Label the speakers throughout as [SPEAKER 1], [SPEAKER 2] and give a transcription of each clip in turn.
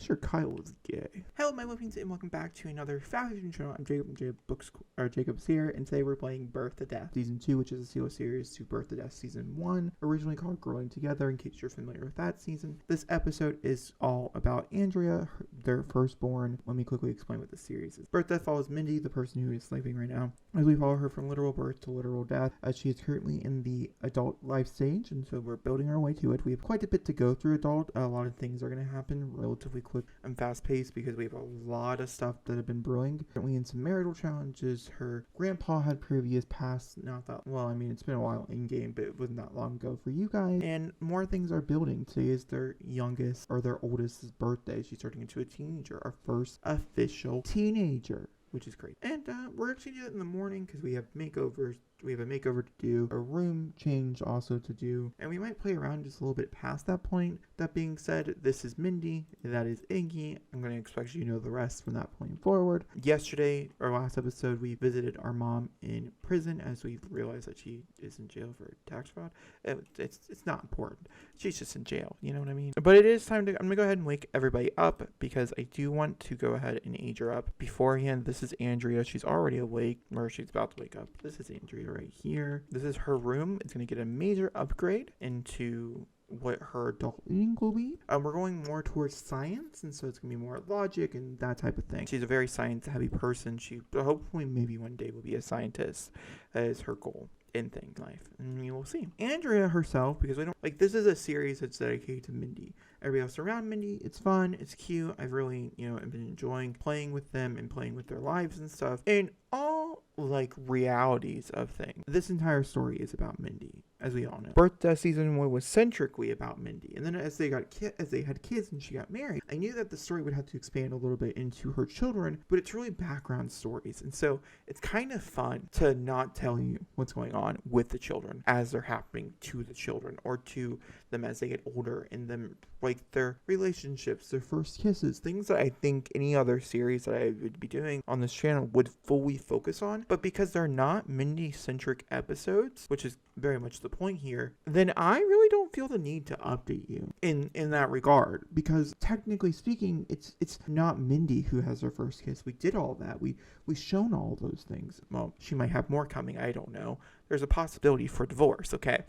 [SPEAKER 1] sure Kyle is gay. Hello, my lovings, and welcome back to another fabulous channel. I'm Jacob from Jacobishere, and today we're playing Birth to Death Season 2, which is a sequel series to Birth to Death Season 1, originally called Growing Together, in case you're familiar with that season. This episode is all about Andrea, their firstborn. Let me quickly explain what the series is. Birth to Death follows Mindy, the person who is sleeping right now, as we follow her from literal birth to literal death, as she is currently in the adult life stage, and so we're building our way to it. We have quite a bit to go through adult. A lot of things are going to happen relatively quick and fast paced because we have a lot of stuff that have been brewing. Currently in some marital challenges. Her grandpa had previous past, it's been a while in game, but it wasn't that long ago for you guys. And more things are building. Today is their youngest or their oldest's birthday. She's turning into a teenager, our first official teenager, which is great. And we're actually doing it in the morning because we have makeovers. We have a makeover to do, a room change also to do, and we might play around just a little bit past that point. That being said, this is Mindy, that is Iggy. I'm going to expect you to know the rest from that point forward. Yesterday, our last episode, we visited our mom in prison as we realized that she is in jail for tax fraud. It's not important. She's just in jail, you know what I mean? But it is time to, I'm going to go ahead and wake everybody up because I do want to go ahead and age her up. Beforehand, this is Andrea. She's already awake, or she's about to wake up. This is Andrea right here. This is her room. It's going to get a major upgrade into what her adult reading will be. We're going more towards science, and so it's going to be more logic and that type of thing. She's a very science-heavy person. She hopefully maybe one day will be a scientist. That is her goal in life, and you will see. Andrea herself, because this is a series that's dedicated to Mindy. Everybody else around Mindy, it's fun, it's cute. I've really, I've been enjoying playing with them and playing with their lives and stuff. And all realities of things. This entire story is about Mindy, as we all know. Birth to Death Season 1 was centrically about Mindy, and then as they had kids and she got married, I knew that the story would have to expand a little bit into her children, but it's really background stories, and so it's kind of fun to not tell you what's going on with the children as they're happening to the children, or to them as they get older, and them their relationships, their first kisses, things that I think any other series that I would be doing on this channel would fully focus on. But because they're not Mindy-centric episodes, which is very much the point here, then I really don't feel the need to update you in that regard, because technically speaking, it's not Mindy who has her first kiss. We did all that. We've shown all those things. Well, she might have more coming. I don't know. There's a possibility for divorce, okay?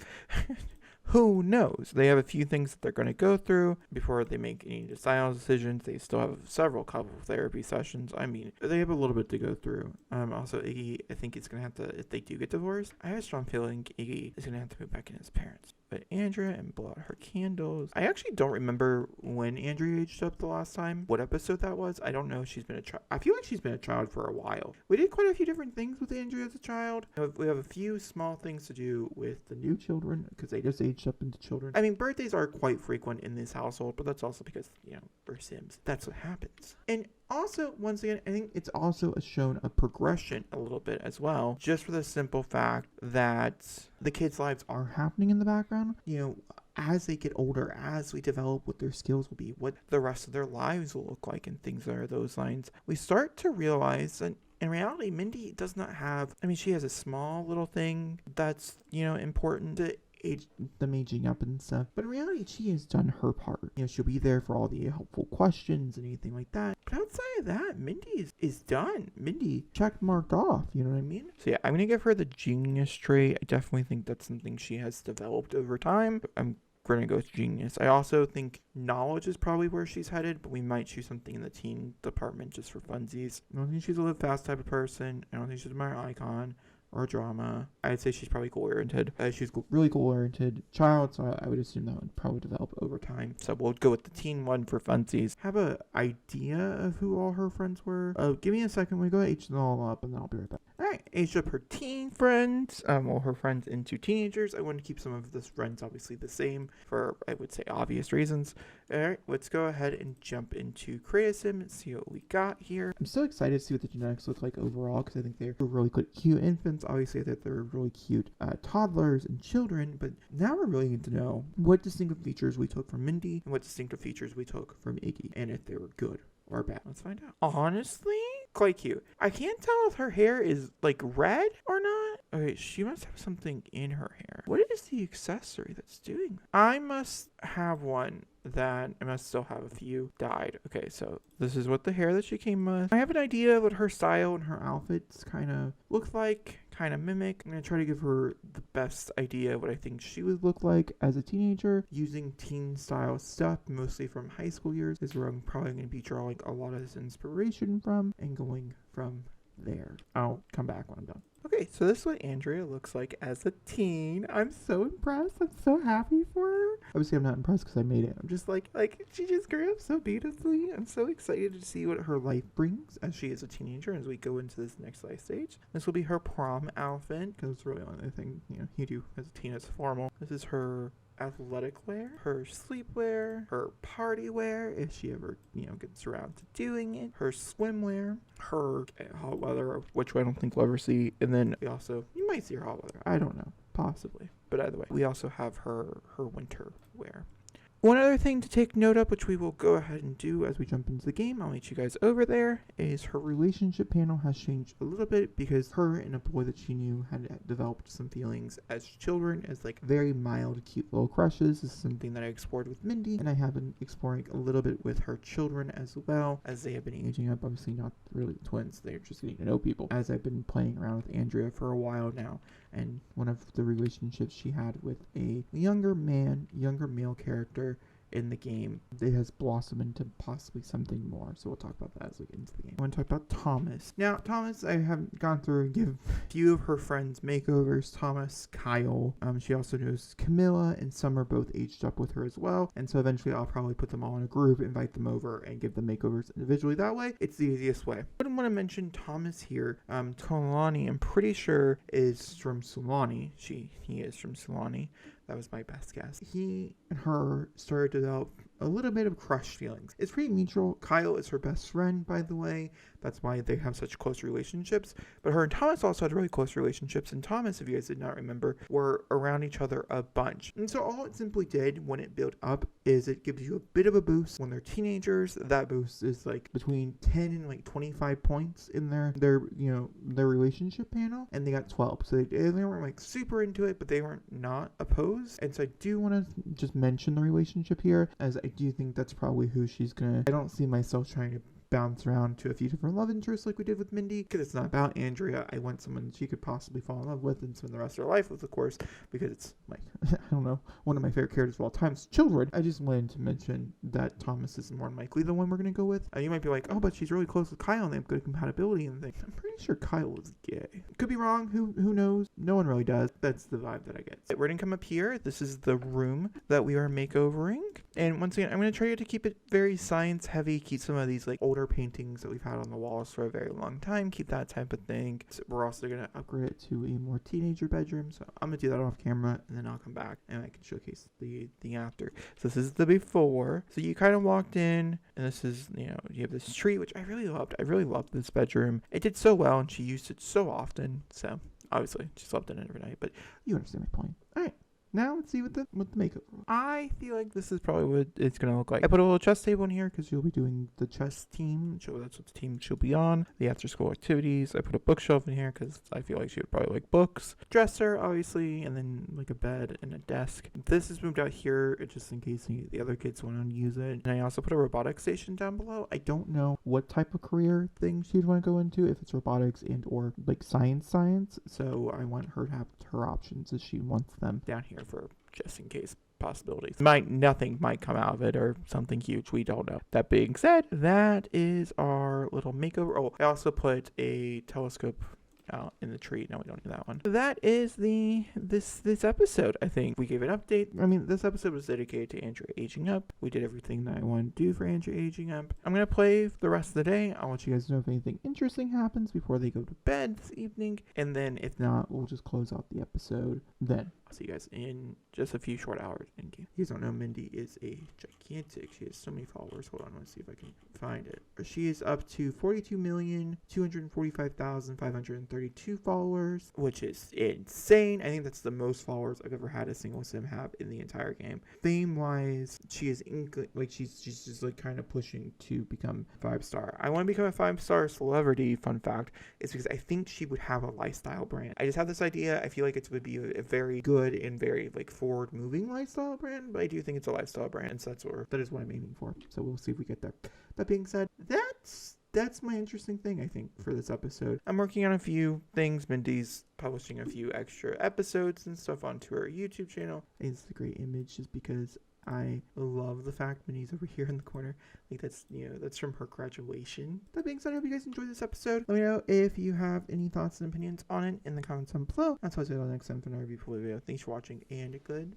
[SPEAKER 1] Who knows? They have a few things that they're going to go through before they make any final decisions. They still have several couple therapy sessions. I mean, they have a little bit to go through. Also, Iggy, I think it's going to have to, if they do get divorced, I have a strong feeling Iggy is going to have to move back in his parents. But Andrea, and blow out her candles. I actually don't remember when Andrea aged up the last time. What episode that was? I don't know. She's been a child. I feel like she's been a child for a while. We did quite a few different things with Andrea as a child. We have a few small things to do with the new children because they just aged up into children. I mean, birthdays are quite frequent in this household, but that's also because, we're Sims. That's what happens. And also, once again, I think it's also shown a progression a little bit as well, just for the simple fact that the kids' lives are happening in the background. As they get older, as we develop what their skills will be, what the rest of their lives will look like, and things that are those lines, we start to realize that in reality, Mindy does not have, she has a small little thing that's, important to them aging up and stuff, but in reality she has done her part. She'll be there for all the helpful questions and anything like that, but outside of that, Mindy is done. Mindy check marked off, you know what I mean? So yeah, I'm gonna give her the genius trait. I definitely think that's something she has developed over time. I'm gonna go with genius. I also think knowledge is probably where she's headed, but we might choose something in the teen department just for funsies. I don't think she's a live fast type of person. I don't think she's my icon or drama. I'd say she's probably goal-oriented. She's really goal-oriented child, so I would assume that would probably develop over time. So we'll go with the teen one for funsies. Have an idea of who all her friends were. Give me a second. We go age them all up, and then I'll be right back. Alright, aged up her teen friends, her friends into teenagers. I want to keep some of the friends obviously the same for, I would say, obvious reasons. Alright, let's go ahead and jump into Create a Sim and see what we got here. I'm so excited to see what the genetics look like overall, because I think they're really good, cute infants. Obviously, that they're really cute toddlers and children, but now we're really getting to know what distinctive features we took from Mindy and what distinctive features we took from Iggy, and if they were good or bad. Let's find out. Honestly, quite cute. I can't tell if her hair is red or not. Okay, she must have something in her hair. What is the accessory that's doing that? I must have one that I must still have a few dyed. Okay, so this is what the hair that she came with. I have an idea of what her style and her outfits kind of look like, kind of mimic. I'm going to try to give her the best idea of what I think she would look like as a teenager, using teen style stuff, mostly from high school years, is where I'm probably going to be drawing a lot of this inspiration from and going from there. I'll come back when I'm done. Okay, so this is what Andrea looks like as a teen. I'm so impressed. I'm so happy for her. Obviously, I'm not impressed because I made it. I'm just like she just grew up so beautifully. I'm so excited to see what her life brings as she is a teenager as we go into this next life stage. This will be her prom outfit because it's really the only thing you do as a teen is formal. This is her athletic wear, her sleepwear, her party wear if she ever gets around to doing it, her swimwear, her hot weather, which I don't think we'll ever see, and then you might see her hot weather, I don't know, possibly, but either way, we also have her winter wear. One other thing to take note of, which we will go ahead and do as we jump into the game, I'll meet you guys over there, is her relationship panel has changed a little bit because her and a boy that she knew had developed some feelings as children, as very mild, cute little crushes. This is something that I explored with Mindy, and I have been exploring a little bit with her children as well, as they have been aging up. Obviously not really twins, they're just getting to know people, as I've been playing around with Andrea for a while now. And one of the relationships she had with a younger male character in the game, it has blossomed into possibly something more. So we'll talk about that as we get into the game. I want to talk about Thomas. Now, Thomas, I have gone through and give a few of her friends makeovers. Thomas, Kyle. She also knows Camilla and Summer, both aged up with her as well. And so eventually I'll probably put them all in a group, invite them over, and give them makeovers individually. That way, it's the easiest way. I want to mention Thomas here. Kalani, I'm pretty sure, is from Sulani. He is from Sulani. That was my best guess. He and her started to develop a little bit of crush feelings. It's pretty mutual. Kyle is her best friend, by the way. That's why they have such close relationships. But her and Thomas also had really close relationships. And Thomas, if you guys did not remember, were around each other a bunch. And so all it simply did when it built up is it gives you a bit of a boost. When they're teenagers, that boost is between 10 and 25 points in their relationship panel. And they got 12. So they weren't super into it, but they weren't not opposed. And so I do want to just mention the relationship here, as I do think that's probably who she's gonna. I don't see myself trying to bounce around to a few different love interests like we did with Mindy, because it's not about Andrea. I want someone she could possibly fall in love with and spend the rest of her life with, of course, because it's I don't know, one of my favorite characters of all time is children. I just wanted to mention that Thomas is more likely the one we're going to go with. You might be like, oh, but she's really close with Kyle and they have good compatibility and things. I'm pretty sure Kyle is gay. Could be wrong. Who knows? No one really does. That's the vibe that I get. We're going to come up here. This is the room that we are makeovering. And once again, I'm going to try to keep it very science heavy, keep some of these older paintings that we've had on the walls for a very long time, keep that type of thing. So we're also going to upgrade it to a more teenager bedroom. So I'm going to do that off camera and then I'll come back and I can showcase the after. So this is the before. So you kind of walked in and this is, you have this tree, which I really loved. I really loved this bedroom. It did so well and she used it so often. So obviously she slept in it every night, but you understand my point. All right. Now let's see what the makeup. I feel like this is probably what it's gonna look like. I put a little chess table in here because you'll be doing the chess team. So that's what the team she'll be on. The after school activities. I put a bookshelf in here because I feel like she would probably like books. Dresser, obviously, and then a bed and a desk. This is moved out here just in case the other kids want to use it. And I also put a robotics station down below. I don't know what type of career thing she'd want to go into, if it's robotics and or science. So I want her to have her options as she wants them down here for just in case possibilities. Nothing might come out of it or something huge. We don't know. That being said, that is our little makeover. Oh, I also put a telescope out in the tree. No, we don't do that one. That is this episode. I think we gave an update. I mean, this episode was dedicated to Andrea aging up. We did everything that I wanted to do for Andrea aging up. I'm gonna play the rest of the day. I'll let you guys know if anything interesting happens before they go to bed this evening, and then if not, we'll just close out the episode then. I'll see you guys in just a few short hours in game. You guys don't know, Mindy is a gigantic. She has so many followers. Hold on, let's see if I can find it. She is up to 42,245,532 followers, which is insane. I think that's the most followers I've ever had a single sim have in the entire game. Fame-wise, she is she's just kind of pushing to become 5-star. I want to become a 5-star celebrity. Fun fact is because I think she would have a lifestyle brand. I just have this idea. I feel like it would be a very good good and very like forward moving lifestyle brand, but I do think it's a lifestyle brand, so that is what I'm aiming for. So we'll see if we get there. That being said, that's my interesting thing, I think, for this episode. I'm working on a few things. Mindy's publishing a few extra episodes and stuff onto her YouTube channel. It's a great image just because I love the fact Minnie's over here in the corner. Like that's from her graduation. That being said, I hope you guys enjoyed this episode. Let me know if you have any thoughts and opinions on it in the comments down below. That's what I'll say next time for another review video. Thanks for watching and goodbye.